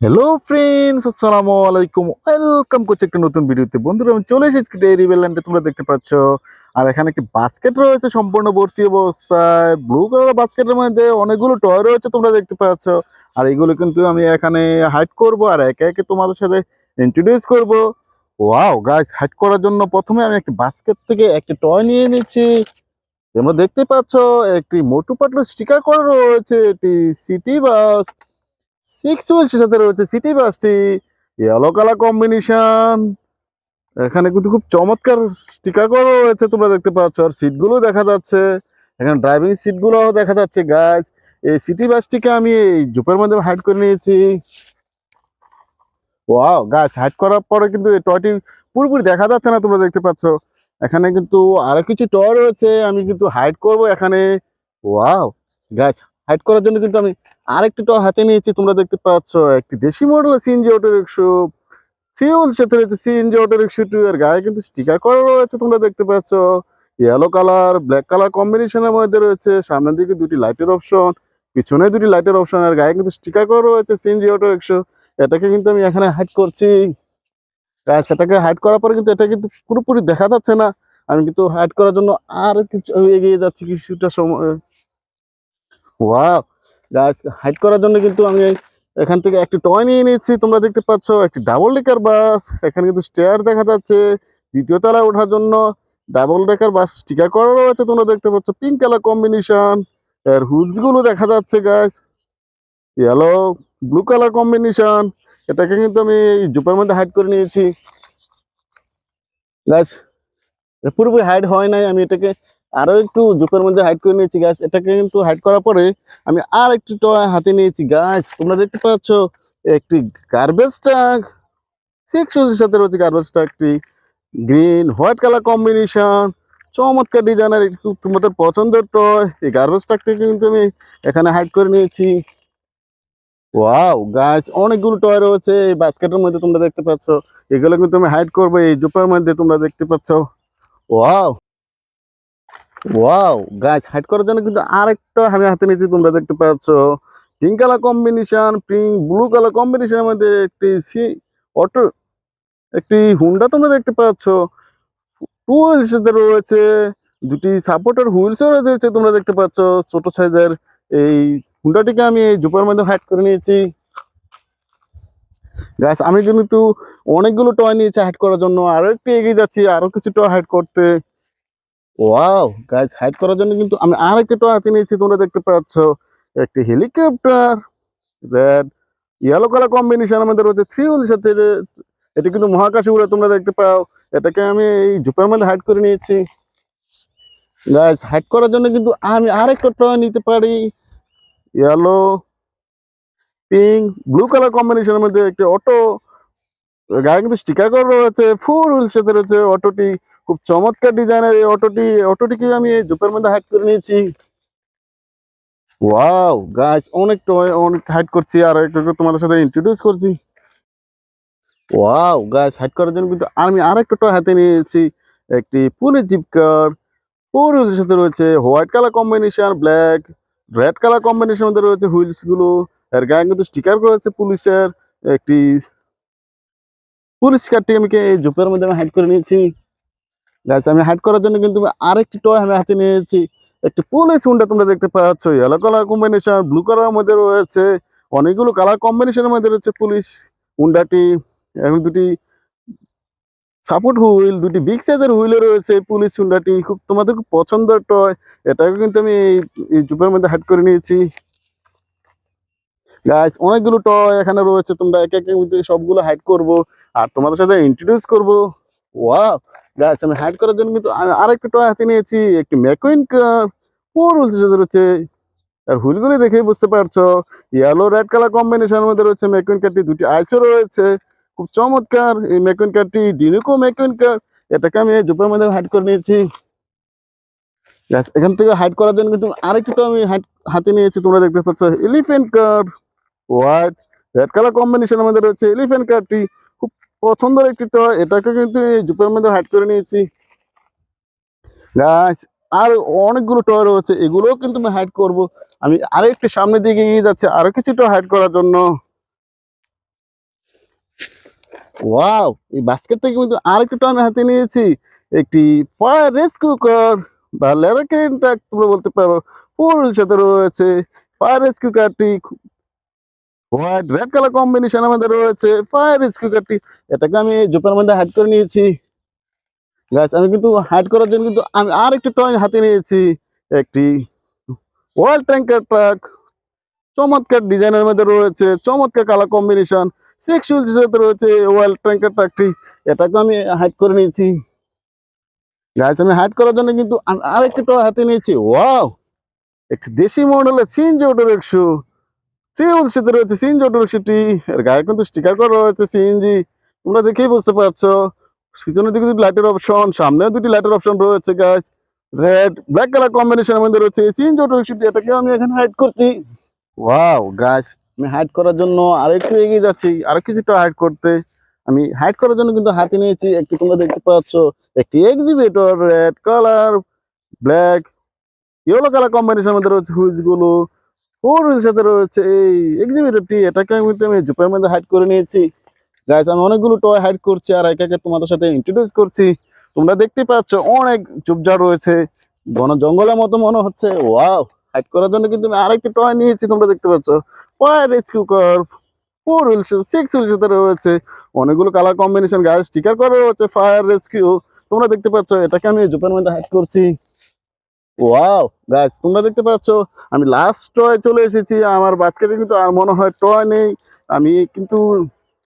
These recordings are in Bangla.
হ্যালো ফ্রেন্ডস, আসসালামু আলাইকুম। ওয়েলকাম করছি একটা নতুন ভিডিওতে। বন্ধুরা, আমি চলে এসেছি ডেইরি বেল্যান্ডে, তোমরা দেখতে পাচ্ছ। আর এখানে একটি বাস্কেট রয়েছে সম্পূর্ণ ভর্তি অবস্থায়। ব্লু কালার বাস্কেটের মধ্যে অনেকগুলো টয় রয়েছে, তোমরা দেখতে পাচ্ছ। আর এগুলো কিন্তু আমি এখানে হাইড করব আর একে একে তোমাদের সাথে ইন্ট্রোডিউস করব। ওয়াও গাইস, হাইড করার জন্য প্রথমে আমি একটি বাস্কেট থেকে একটি টয় নিয়ে নিচ্ছি। তোমরা দেখতে পাচ্ছ একটি মোটু পাতলু স্টিকার করা রয়েছে, এটি সিটি বাস। সিক্স হুইলসের সাথে রয়েছে সিটি বাসটি। Yellow colour combination. এখানে কিন্তু খুব চমৎকার স্টিকার করা রয়েছে, তোমরা দেখতে পাচ্ছ। আর সিটগুলো দেখা যাচ্ছে, এখানে ড্রাইভিং সিটগুলো দেখা যাচ্ছে গাইস। এই সিটি বাসটিকে আমি এই জুপের মধ্যে হাইড করে নিয়েছি। ওয়াও গাইস, হাইড করার পরে কিন্তু এই টয়টি পুরোপুরি দেখা যাচ্ছে না, তোমরা দেখতে পাচ্ছ। এখানে কিন্তু আরো কিছু টয় রয়েছে, আমি কিন্তু হাইড করব এখানে। ওয়াও গাইস, হাইড করার জন্য কিন্তু আমি আরেকটি টয় হাতে নিয়েছি, তোমরা দেখতে পাচ্ছ। একটি দেশি model CNG auto rickshaw. Fuel সাথে রয়েছে সিএনজি অটো রিক্সা টু, এর গায়ে কিন্তু স্টিকার করা রয়েছে, তোমরা দেখতে পাচ্ছ। ইয়েলো কালার ব্ল্যাক কালার কম্বিনেশনের মধ্যে রয়েছে। সামনের দিকে দুটি লাইটের অপশন, পিছনে দুটি লাইটের অপশন, আর গায়ে কিন্তু স্টিকার করা রয়েছে সিএনজি অটো রিক্সা। এটাকে কিন্তু আমি এখানে হাইড করছি। সেটাকে হাইড করার পরে কিন্তু এটা কিন্তু পুরোপুরি দেখা যাচ্ছে না। আমি কিন্তু হাইড করার জন্য আর কিছু এগিয়ে যাচ্ছি কিছুটা সময়। ওয়াও গাইস, হাইড করার জন্য কিন্তু আমি এখান থেকে একটি টয় নিয়ে নিয়েছি, তোমরা দেখতে পাচ্ছ। একটি ডাবল ডেকার বাস, এখানে কিন্তু স্টেয়ার দেখা যাচ্ছে দ্বিতীয় তলায় ওঠার জন্য। ডাবল ডেকার বাস স্টিকার করা রয়েছে, তোমরা দেখতে পাচ্ছ। Pink colour combination. এর হুইলস গুলো দেখা যাচ্ছে guys, yellow blue colour combination. এটাকে কিন্তু আমি এই জুপের মধ্যে হাইড করে নিয়েছি গাইস। পুরোপুরি হাইড হয় নাই, আমি এটাকে আরো একটু জুপের মধ্যে হাইড করে নিয়েছি গাছ। এটাকে কিন্তু হাইড করার পরে আমি আর একটি টয় হাতে নিয়েছি গাছ, তোমরা দেখতে পাচ্ছ। একটি গার্বেজ ট্রাক। সিক্স হুইলের সাথে রয়েছে গার্বেজ ট্রাকটি। গ্রিন হোয়াইট কালার কম্বিনেশন, চমৎকার ডিজাইনের একটু তোমাদের পছন্দের টয়। এই গার্বেজ ট্রাকটি কিন্তু আমি এখানে হাইড করে নিয়েছি। ওয়াও গাইস, অনেকগুলো টয় রয়েছে এই বাস্কেটের মধ্যে, তোমরা দেখতে পাচ্ছ। এগুলো কিন্তু আমি হাইড করবো এই জুপের মধ্যে, তোমরা দেখতে পাচ্ছ। ওয়াও ওয়াও গাইস, হাইড করার জন্য কিন্তু আরেকটা আমি হাতে নিয়েছি, তোমরা দেখতে পাচ্ছ। Pink colour combination, pink blue colour কম্বিনেশনের মধ্যে একটি অটো, একটি হুন্ডা, তোমরা দেখতে পাচ্ছ। টু হুইলস রয়েছে, দুটি সাপোর্টার হুইলসও রয়েছে, তোমরা দেখতে পাচ্ছ। ছোট সাইজের এই হুন্ডাটিকে আমি এই জুপার মধ্যে হাইড করে নিয়েছি। গাইস, আমি কিন্তু অনেকগুলো টয় নিয়েছি হাইড করার জন্য, আরো একটু এগিয়ে যাচ্ছি আরো কিছু টয় হাইড করতে। ওয়াও গাইস, হাইড করার জন্য কিন্তু আমি আরেকটা টয় হাতে নিয়েছি, তোমরা দেখতে পাচ্ছ। একটি helicopter, red yellow colour combination আমাদের রয়েছে থ্রি হুইলের সাথে। এটা কিন্তু মহাকাশে উড়ে, তোমরা দেখতে পাও। এটাকে আমি এই জুপের মধ্যে হাইড করে নিয়েছি গাইস। হাইড করার জন্য কিন্তু আমি আরেকটা টয় নিতে পারি, ইয়েলো পিঙ্ক ব্লু কালার কম্বিনেশনের মধ্যে একটি অটো। গায়ে কিন্তু স্টিকার করা রয়েছে, ফোর হুইলের সাথে রয়েছে অটোটি। খুব চমৎকার ডিজাইনের এই অটোটিকে আমি এই জুপের মধ্যে হাইড করে নিয়েছি। ওয়াও গাইস, অনেক টয় অনেক হাইড করছি, আর একটু তোমাদের সাথে ইন্ট্রোডিউস করছি। ওয়াও গাইস, হাইড করার জন্য কিন্তু আমি আরেকটা টয় হাতে নিয়েছি, একটি পুলিশ জিপ কার। পুলিশের সাথে রয়েছে white colour combination, black red colour combination মধ্যে রয়েছে হুইলস গুলো। এর গায়ে কিন্তু স্টিকার রয়েছে পুলিশের। একটি পুলিশ কারটি আমি এই জুপের মধ্যে আমি হাইড করে নিয়েছি গাইস। আমি হাইড করার জন্য কিন্তু আরেকটি টয় আমি হাতে নিয়েছি, একটি পুলিশ হুন্ডা, তোমরা দেখতে পাচ্ছ। Yellow colour combination, blue colour মধ্যে রয়েছে, অনেকগুলো কালার কম্বিনেশনের মধ্যে রয়েছে পুলিশ হুন্ডাটি। এখন দুটি সাপোর্ট হুইল, দুটি বিগ সাইজের হুইলে রয়েছে পুলিশ হুন্ডাটি। খুব তোমাদের খুব পছন্দের টয়, এটাকে কিন্তু আমি এই জুপের মধ্যে হাইড করে নিয়েছি গাইস। অনেকগুলো টয় এখানে রয়েছে, তোমরা একে একে কিন্তু সবগুলো হাইড করব আর তোমাদের সাথে ইন্ট্রোডিউস করব। ওয়াও গাইস, আমি হাইড করার জন্য কিন্তু আমি আরেকটা টয় হাতে নিয়েছি, একটি ম্যাকুইন কার। পুরো রয়েছে, আর হুইলগুলি দেখেই বুঝতে পারছো। ইয়েলো রেড কালার কম্বিনেশনের মধ্যে রয়েছে ম্যাকুইন কারটি, দুটি আইসও রয়েছে। খুব চমৎকার এই ম্যাকুইন কারটি, ডিনুকো ম্যাকুইন কার। এটাকে আমি এই জুপের মধ্যে হাইড করে নিয়েছি। Guys, এখান থেকে হাইড করার জন্য কিন্তু আরেকটু আমি হাতে নিয়েছি, তোমরা দেখতে পাচ্ছ। এলিফ্যান্ট কার, হোয়াইট রেড কালার কম্বিনেশনের মধ্যে রয়েছে এলিফ্যান্ট কারটি। খুব পছন্দের একটি টয়, এটাকে কিন্তু এই জুপের মধ্যে হাইড করে নিয়েছি গাইস। আর অনেকগুলো টয় রয়েছে, এগুলোও কিন্তু আমি হাইড করব। আমি আরো একটু সামনের দিকে এগিয়ে যাচ্ছি আরো কিছু টয় হাইড করার জন্য। ওয়াও, এই বাস্কেট থেকে কিন্তু আরেকটা টয় আমি হাতে নিয়েছি, একটি ফায়ার রেস্কিউ কার বা লেদার ক্রেন ট্রাক তোমরা বলতে পারো। ফুল সাথে রয়েছে ফায়ার রেস্কিউ কারটি, হোয়াইট রেড কালার কম্বিনেশনের মধ্যে রয়েছে ফায়ার রেস্কিউ কারটি। এটাকে আমি জুপের মধ্যে হাইড করে নিয়েছি। গাইস আমি কিন্তু হাইড করার জন্য কিন্তু আমি আরেকটি টয় হাতে নিয়েছি, একটি ওয়াল ট্যাঙ্কার ট্রাক। চমৎকার ডিজাইনের মধ্যে রয়েছে, চমৎকার কালার কম্বিনেশন, সেক্সুয়াল সাথে রয়েছে ওয়াল ট্যাঙ্কার ট্রাকটি। এটাকে আমি হাইড করে নিয়েছি। গাইস আমি হাইড করার জন্য কিন্তু আমি আরেকটি টয় হাতে নিয়েছি। ওয়াও, একটি দেশি মডেলের সিএনজি অটো রিকশা। থ্রি সাথে রয়েছে সিএনজি অটো রিকশাটি। এর গায়ে কিন্তু স্টিকার করা রয়েছে সিএনজি, তোমরা দেখেই বুঝতে পারছো। পিছনের দিকে দুটি লাইটের অপশন, সামনে দুটি লাইটের অপশন রয়েছে গাইস। রেড ব্ল্যাক কালার কম্বিনেশনের মধ্যে রয়েছে সিএনজি অটো রিকশাটি। এটাকে আমি এখানে হাইড করছি। ওয়াও গাইস, আমি হাইড করার জন্য আরেকটু এগিয়ে যাচ্ছি, আরো কিছুটা হাইড করতে। আমি হাইড করার জন্য কিন্তু হাতে নিয়েছি একটি, তোমরা দেখতে পাচ্ছ, একটি exhibitor. Red colour, black, yellow colour কম্বিনেশনের মধ্যে রয়েছে হুইজ গুলো। ফোর হুইল সাথে রয়েছে এই এক্সিবিটরটি। এটাকে আমি জুপের মধ্যে হাইড করে নিয়েছি। গাইস আমি অনেকগুলো টয় হাইড করছি আর একে একে তোমাদের সাথে ইন্ট্রোডিউস করছি। তোমরা দেখতে পাচ্ছ অনেক ঝোপঝাড় রয়েছে, বন জঙ্গলের মতো মনে হচ্ছে। ওয়াও, হাইড করার জন্য কিন্তু আমি আরেকটি টয় নিয়েছি, তোমরা দেখতে পাচ্ছ ফায়ার রেস্কিউ কার। ফোর হুইল, সিক্স হুইল সাথে রয়েছে অনেকগুলো কালার কম্বিনেশন, গায়ে স্টিকার করা রয়েছে ফায়ার রেস্কিউ। তোমরা দেখতে পাচ্ছ এটাকে আমি জুপের মধ্যে হাইড করছি। ওয়াও গাইস তোমরা দেখতে পাচ্ছ আমি লাস্ট টয় চলে এসেছি। আমার বাস্কেটে কিন্তু আর মনে হয় টয় নেই। আমি কিন্তু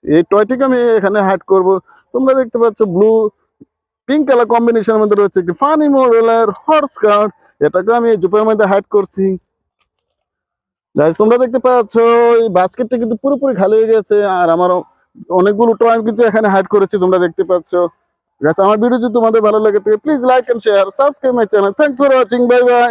এই টয়টিকে আমি এখানে হাইড করব। তোমরা দেখতে পাচ্ছ ব্লু পিঙ্ক কালার কম্বিনেশনের মধ্যে রয়েছে একটি ফানি মডেলের হর্স কার্ড। এটাকে আমি জুপের মধ্যে হাইড করছি। গাইস তোমরা দেখতে পাচ্ছ এই বাস্কেটটা কিন্তু পুরোপুরি খালি হয়ে গেছে আর আমার অনেকগুলো টয় কিন্তু এখানে হাইড করেছি, তোমরা দেখতে পাচ্ছ। গাইস আমার ভিডিও যদি তোমাদের ভালো লাগে থাকে please like and share, subscribe my channel. Thanks for watching, bye by.